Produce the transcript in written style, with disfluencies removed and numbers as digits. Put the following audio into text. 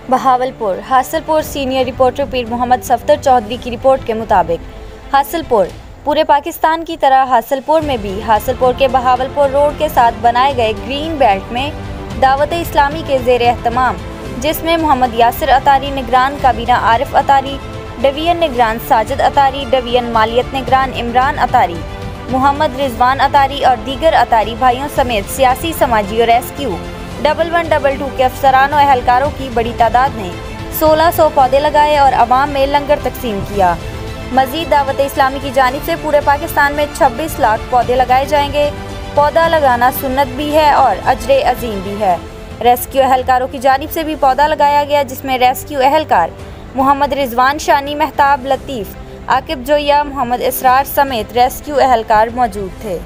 Bahawalpur Hasilpur senior reporter पीर मोहम्मद सफदर चौधरी की report के मुताबिक हासिलपुर पूरे पाकिस्तान की तरह हासिलपुर में भी हासिलपुर के बहावलपुर रोड के साथ बनाए गए ग्रीन बेल्ट में दावत इस्लामी के ज़ेर एहतमाम, जिसमें मोहम्मद यासिर अतारी निगरान काबीना आरिफ अतारी, डिवीजन निगरान साजिद अतारी, डिवीजन मालियत निगरान इमरान अतारी, मोहम्मद रिजवान अतारी और दीगर अतारी भाइयों समेत सियासी, समाजी और रेस्क्यू 1122 के अफसरान और एहलकारों की बड़ी तादाद ने 1600 पौधे लगाए और अवाम में लंगर तकसीम किया। मजीद दावत इस्लामी की जानिब से पूरे पाकिस्तान में 26 लाख पौधे लगाए जाएंगे। पौधा लगाना सुन्नत भी है और अजर अजीम भी है। रेस्क्यू एहलकारों की जानिब से भी पौधा लगाया गया, जिसमें रेस्क्यू एहलकार मोहम्मद रिजवान शानी, महताब लतीफ़, आकिब जोया, मोहम्मद इसरार समेत रेस्क्यू एहलकार मौजूद थे।